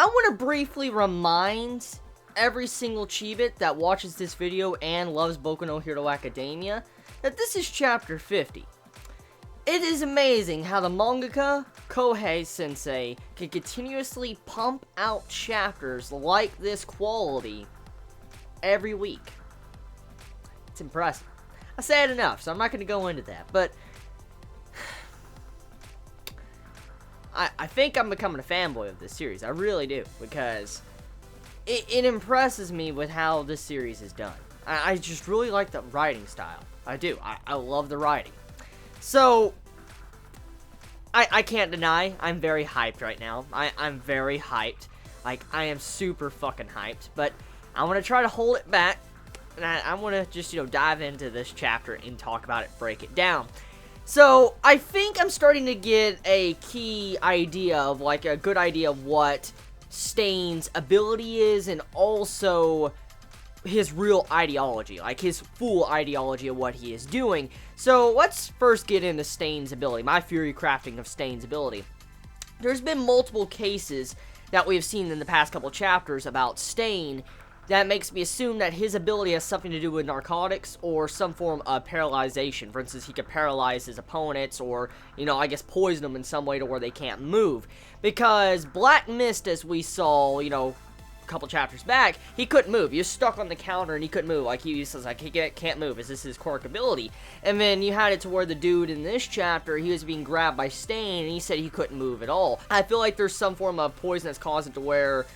want to briefly remind every single Chibit that watches this video and loves Boku no Hero Academia that this is chapter 50. It is amazing how the mangaka, Kohei-sensei, can continuously pump out chapters like this quality every week. It's impressive. I said enough, so I'm not going to go into that, but I think I'm becoming a fanboy of this series. I really do, because it impresses me with how this series is done. I just really like the writing style. I do. I love the writing. So, I can't deny, I'm very hyped right now. I'm very hyped. Like, I am super fucking hyped. But I want to try to hold it back. And I want to just, dive into this chapter and talk about it, break it down. So, I think I'm starting to get a key idea of, like, a good idea of what Stain's ability is, and also his real ideology, like his full ideology of what he is doing. So let's first get into Stain's ability, my fury crafting of Stain's ability. There's been multiple cases that we have seen in the past couple chapters about Stain that makes me assume that his ability has something to do with narcotics or some form of paralyzation. For instance, he could paralyze his opponents or, I guess poison them in some way to where they can't move. Because Black Mist, as we saw, a couple chapters back, he couldn't move. He was stuck on the counter and he couldn't move. Like, he says, like, he can't move. Is this his quirk ability? And then you had it to where the dude in this chapter, he was being grabbed by Stain and he said he couldn't move at all. I feel like there's some form of poison that's causing it to where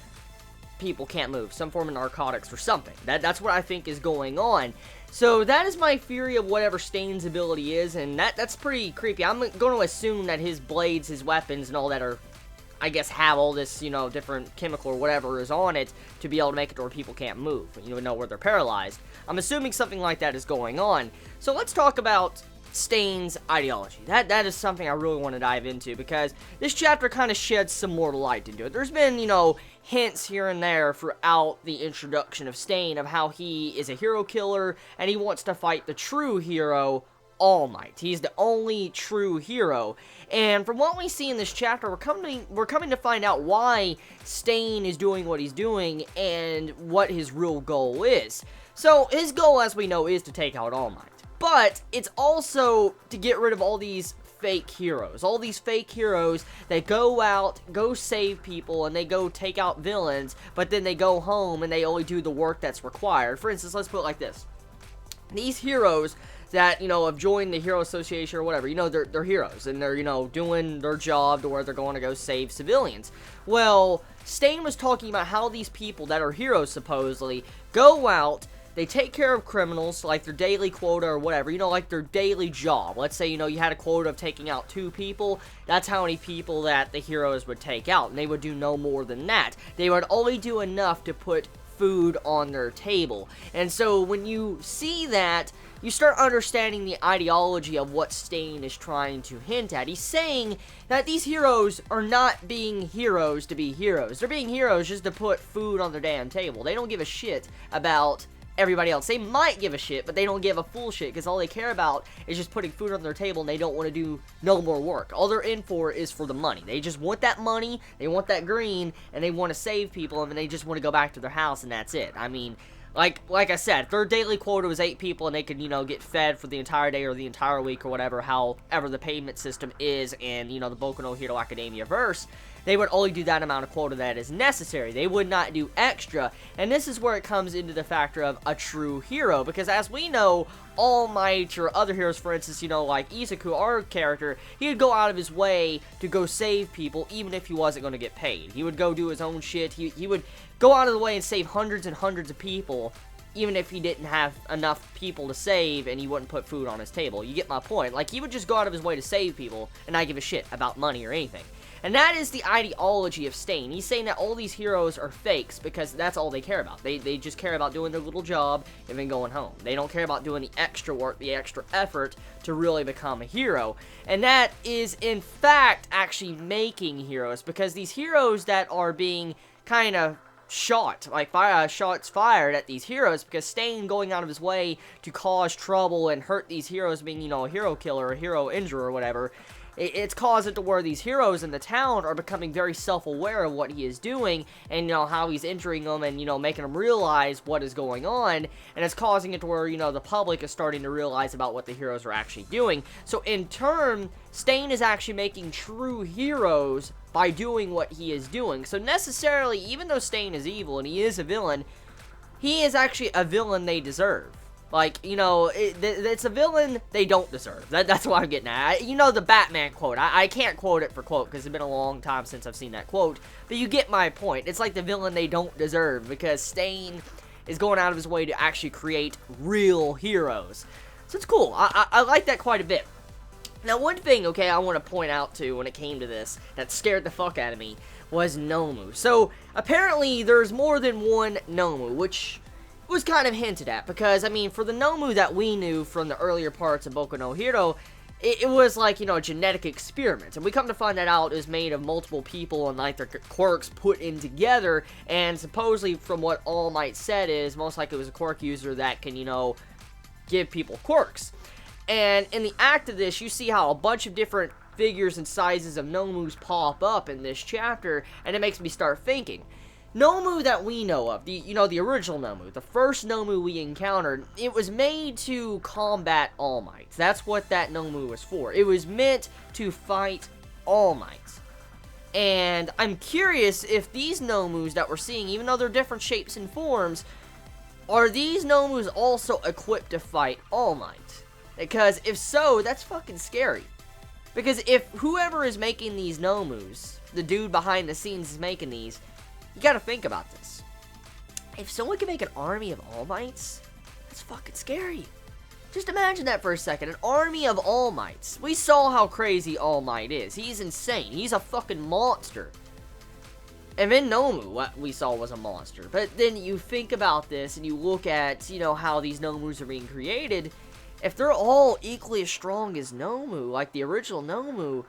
people can't move, some form of narcotics or something. That's what I think is going on. So that is my theory of whatever Stain's ability is, and that's pretty creepy. I'm going to assume that his blades, his weapons, and all that are, I guess, have all this, different chemical or whatever is on it to be able to make it to where people can't move, where they're paralyzed. I'm assuming something like that is going on. So let's talk about Stain's ideology. That is something I really want to dive into, because this chapter kind of sheds some more light into it. There's been, hints here and there throughout the introduction of Stain of how he is a hero killer, and he wants to fight the true hero, All Might. He's the only true hero, and from what we see in this chapter, we're coming to find out why Stain is doing what he's doing, and what his real goal is. So, his goal, as we know, is to take out All Might. But it's also to get rid of all these fake heroes. All these fake heroes that go out, go save people, and they go take out villains, but then they go home and they only do the work that's required. For instance, let's put it like this. These heroes that, have joined the Hero Association or whatever, they're heroes, and they're, doing their job to where they're going to go save civilians. Well, Stain was talking about how these people that are heroes, supposedly, go out, they take care of criminals, like their daily quota or whatever, like their daily job. Let's say, you had a quota of taking out 2 people. That's how many people that the heroes would take out, and they would do no more than that. They would only do enough to put food on their table. And so when you see that, you start understanding the ideology of what Stain is trying to hint at. He's saying that these heroes are not being heroes to be heroes. They're being heroes just to put food on their damn table. They don't give a shit about everybody else. They might give a shit, but they don't give a full shit, because all they care about is just putting food on their table, and they don't want to do no more work. All they're in for is for the money. They just want that money, they want that green, and they want to save people, and then they just want to go back to their house, and that's it. I mean, like I said, if their daily quota was 8 people, and they could, get fed for the entire day or the entire week or whatever, however the payment system is in, the Boku no Hero Academia verse, they would only do that amount of quota that is necessary. They would not do extra, and this is where it comes into the factor of a true hero, because as we know, All Might or other heroes, for instance, like Izuku, our character, he would go out of his way to go save people, even if he wasn't going to get paid. He would go do his own shit. He would go out of the way and save hundreds and hundreds of people, even if he didn't have enough people to save and he wouldn't put food on his table. You get my point. Like, he would just go out of his way to save people and not give a shit about money or anything. And that is the ideology of Stain. He's saying that all these heroes are fakes because that's all they care about. They just care about doing their little job and then going home. They don't care about doing the extra work, the extra effort to really become a hero. And that is, in fact, actually making heroes, because these heroes that are being kind of shot, like shots fired at these heroes, because Stain going out of his way to cause trouble and hurt these heroes, being, a hero killer or hero injurer or whatever, It's caused it to where these heroes in the town are becoming very self-aware of what he is doing, and, how he's injuring them, and, making them realize what is going on, and it's causing it to where, the public is starting to realize about what the heroes are actually doing. So, in turn, Stain is actually making true heroes by doing what he is doing. So, necessarily, even though Stain is evil, and he is a villain, he is actually a villain they deserve. Like, it's a villain they don't deserve. That's what I'm getting at. The Batman quote. I can't quote it for quote, because it's been a long time since I've seen that quote. But you get my point. It's like the villain they don't deserve, because Stain is going out of his way to actually create real heroes. So it's cool. I like that quite a bit. Now, one thing, okay, I want to point out, too, when it came to this, that scared the fuck out of me, was Nomu. So, apparently, there's more than one Nomu, which was kind of hinted at, because, I mean, for the Nomu that we knew from the earlier parts of Boku no Hero, it was like, a genetic experiment, and we come to find that out is made of multiple people and, like, their quirks put in together, and supposedly, from what All Might said is, most likely it was a quirk user that can, give people quirks. And in the act of this, you see how a bunch of different figures and sizes of Nomus pop up in this chapter, and it makes me start thinking. Nomu that we know of, the original Nomu, the first Nomu we encountered, it was made to combat All Might. That's what that Nomu was for. It was meant to fight All Might. And I'm curious if these Nomus that we're seeing, even though they're different shapes and forms, are these Nomus also equipped to fight All Might? Because if so, that's fucking scary. Because if whoever is making these Nomus, the dude behind the scenes is making these, you gotta think about this. If someone can make an army of All Mights, that's fucking scary. Just imagine that for a second. An army of All Mights. We saw how crazy All Might is. He's insane. He's a fucking monster. And then Nomu, what we saw was a monster. But then you think about this and you look at, how these Nomus are being created. If they're all equally as strong as Nomu, like the original Nomu,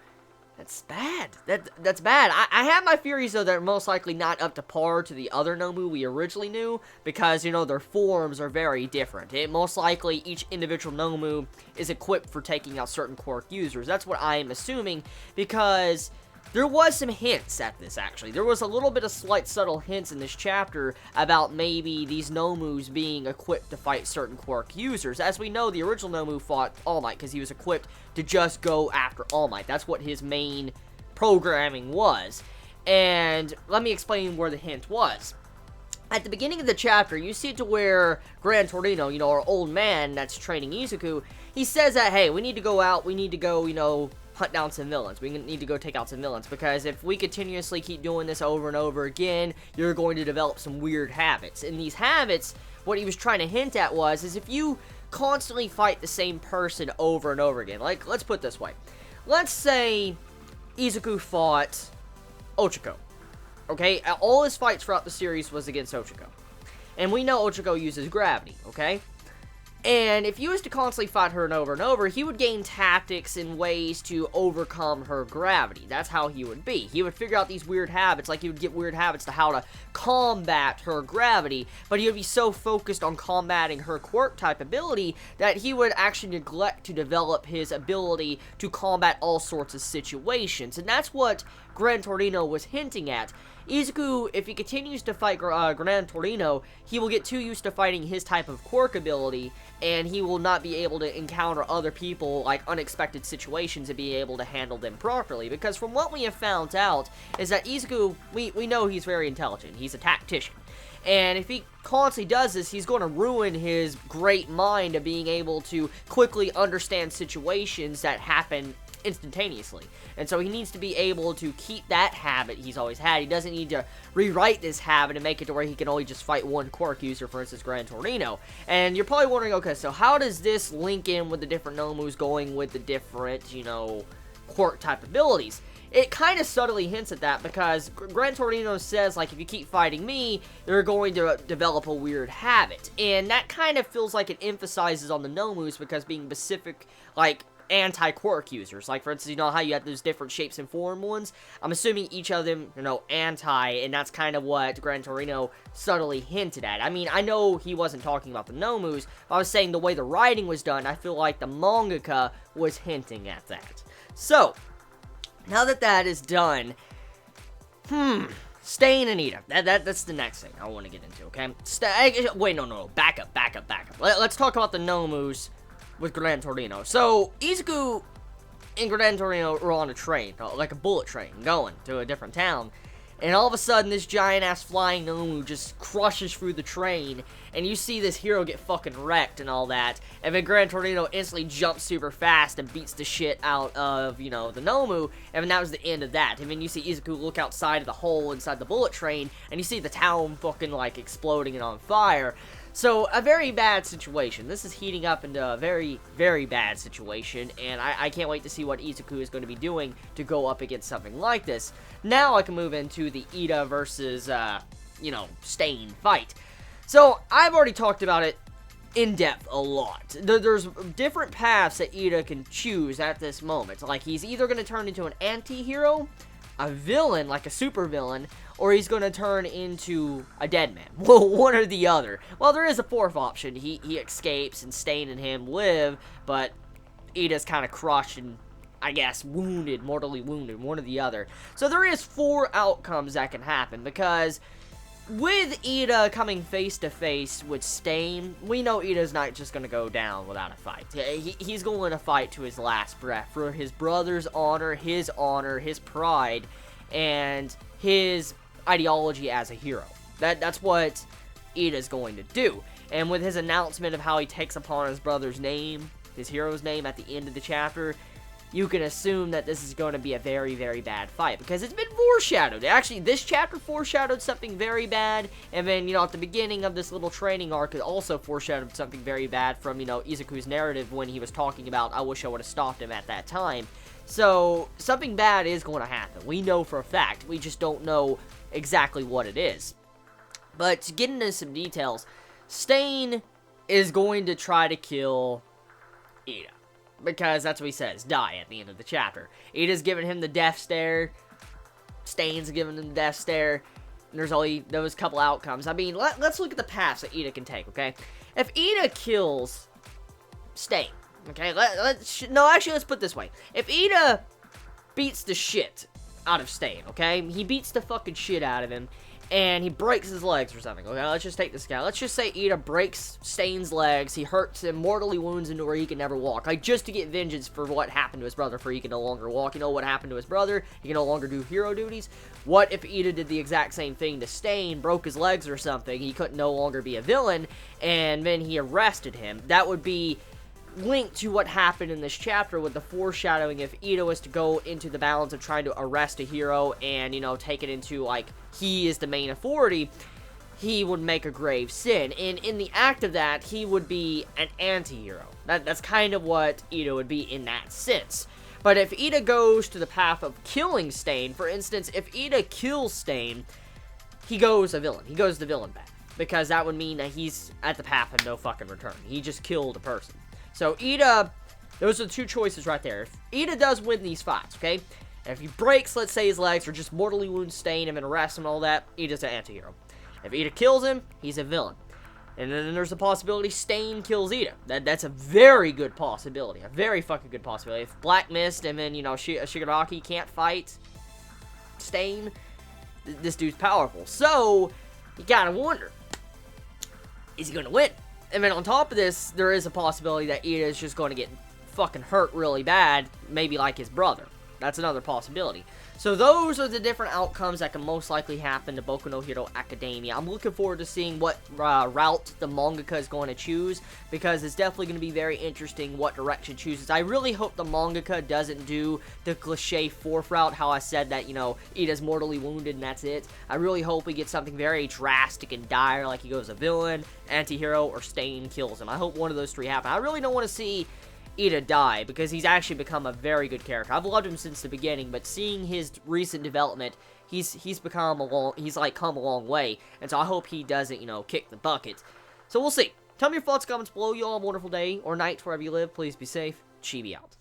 that's bad. That's bad. I have my theories, though, that they're most likely not up to par to the other Nomu we originally knew, because, their forms are very different. Most likely, each individual Nomu is equipped for taking out certain quirk users. That's what I am assuming, because there was some hints at this, actually. There was a little bit of slight subtle hints in this chapter about maybe these Nomus being equipped to fight certain quirk users. As we know, the original Nomu fought All Might because he was equipped to just go after All Might. That's what his main programming was. And let me explain where the hint was. At the beginning of the chapter, you see it to where Gran Torino, our old man that's training Izuku, he says that, hey, we need to go out, we need to go, hunt down some villains. We need to go take out some villains, because if we continuously keep doing this over and over again, you're going to develop some weird habits. And these habits, what he was trying to hint at is if you constantly fight the same person over and over again, like, let's put it this way. Let's say Izuku fought Ochako. Okay? All his fights throughout the series was against Ochako. And we know Ochako uses gravity, okay? And if he was to constantly fight her and over, he would gain tactics and ways to overcome her gravity. That's how he would be. He would figure out these weird habits, like he would get weird habits to how to combat her gravity, but he would be so focused on combating her quirk type ability that he would actually neglect to develop his ability to combat all sorts of situations. And that's what Gran Torino was hinting at. Izuku, if he continues to fight Gran Torino, he will get too used to fighting his type of quirk ability, and he will not be able to encounter other people, like unexpected situations, and be able to handle them properly. Because from what we have found out, is that Izuku, we know he's very intelligent. He's a tactician. And if he constantly does this, he's going to ruin his great mind of being able to quickly understand situations that happen instantaneously. And so he needs to be able to keep that habit he's always had. He doesn't need to rewrite this habit and make it to where he can only just fight one quirk user, for instance, Gran Torino. And you're probably wondering, okay, so how does this link in with the different Nomus going with the different, quirk type abilities? It kind of subtly hints at that, because Gran Torino says, like, if you keep fighting me, you're going to develop a weird habit. And that kind of feels like it emphasizes on the Nomus, because being specific, like, anti-quirk users. Like, for instance, how you have those different shapes and form ones? I'm assuming each of them, anti, and that's kind of what Gran Torino subtly hinted at. I mean, I know he wasn't talking about the Nomus, but I was saying the way the writing was done, I feel like the mangaka was hinting at that. So, Now that that is done, Stain and Ida. That's the next thing I want to get into, okay? Wait, no. Back up. Let's talk about the Nomus with Gran Torino. So, Izuku and Gran Torino were on a train, like a bullet train, going to a different town. And all of a sudden, this giant-ass flying Nomu just crushes through the train, and you see this hero get fucking wrecked and all that, and then Gran Torino instantly jumps super fast and beats the shit out of, the Nomu, and then that was the end of that. And then you see Izuku look outside of the hole inside the bullet train, and you see the town fucking, like, exploding and on fire. So, a very bad situation. This is heating up into a very, very bad situation, and I can't wait to see what Izuku is going to be doing to go up against something like this. Now I can move into the Ida versus, Stain fight. So, I've already talked about it in depth a lot. There's different paths that Ida can choose at this moment. Like, he's either going to turn into an anti-hero, a villain, like a super villain, or he's going to turn into a dead man. Well, one or the other. Well, there is a fourth option. He escapes, and Stain and him live, but Ida's kind of crushed and, I guess, mortally wounded, one or the other. So there is 4 outcomes that can happen, because with Ida coming face-to-face with Stain, we know Ida's not just going to go down without a fight. He's going to fight to his last breath for his brother's honor, his pride, and his ideology as a hero. That's what Ida's going to do. And with his announcement of how he takes upon his brother's name, his hero's name at the end of the chapter, you can assume that this is going to be a very, very bad fight, because it's been foreshadowed. Actually, this chapter foreshadowed something very bad, and then, at the beginning of this little training arc, it also foreshadowed something very bad from, Izuku's narrative when he was talking about, I wish I would have stopped him at that time. So, something bad is going to happen. We know for a fact. We just don't know exactly what it is. But to get into some details, Stain is going to try to kill Ida, because that's what he says, die at the end of the chapter. Ida's giving him the death stare, Stain's giving him the death stare, and there's only those couple outcomes. I mean, let's look at the paths that Ida can take, okay? If Ida kills Stain, okay, let's put it this way. If Ida beats the shit out of Stain, okay? He beats the fucking shit out of him, and he breaks his legs or something, okay? Let's just take this guy. Let's just say Ida breaks Stain's legs, he hurts him, mortally wounds him to where he can never walk. Like, just to get vengeance for what happened to his brother, for he can no longer walk. You know what happened to his brother? He can no longer do hero duties. What if Ida did the exact same thing to Stain, broke his legs or something, he couldn't no longer be a villain, and then he arrested him? That would be linked to what happened in this chapter with the foreshadowing. If Ida was to go into the balance of trying to arrest a hero and, take it into, like, he is the main authority, he would make a grave sin. And in the act of that, he would be an anti-hero. That's kind of what Ida would be in that sense. But if Ida goes to the path of killing Stain, for instance, if Ida kills Stain, he goes a villain. He goes the villain path. Because that would mean that he's at the path of no fucking return. He just killed a person. So, Ida, those are the 2 choices right there. If Ida does win these fights, okay? If he breaks, let's say, his legs, or just mortally wounds Stain him and arrests him and all that, Ida's an anti-hero. If Ida kills him, he's a villain. And then there's the possibility Stain kills Ida. That's a very good possibility. A very fucking good possibility. If Black Mist and then, Shigaraki can't fight Stain, this dude's powerful. So, you gotta wonder, is he gonna win? And then on top of this, there is a possibility that Ida is just going to get fucking hurt really bad, maybe like his brother. That's another possibility. So those are the different outcomes that can most likely happen to Boku no Hero Academia. I'm looking forward to seeing what route the mangaka is going to choose, because it's definitely going to be very interesting what direction it chooses. I really hope the mangaka doesn't do the cliche 4th route, how I said that, Ida's mortally wounded and that's it. I really hope we get something very drastic and dire, like he goes a villain, anti-hero, or Stain kills him. I hope one of those 3 happen. I really don't want to see Ida die, because he's actually become a very good character. I've loved him since the beginning, but seeing his recent development, he's come a long way, and so I hope he doesn't, kick the bucket. So we'll see. Tell me your thoughts, comments below. You all have a wonderful day or night wherever you live. Please be safe. Chibi out.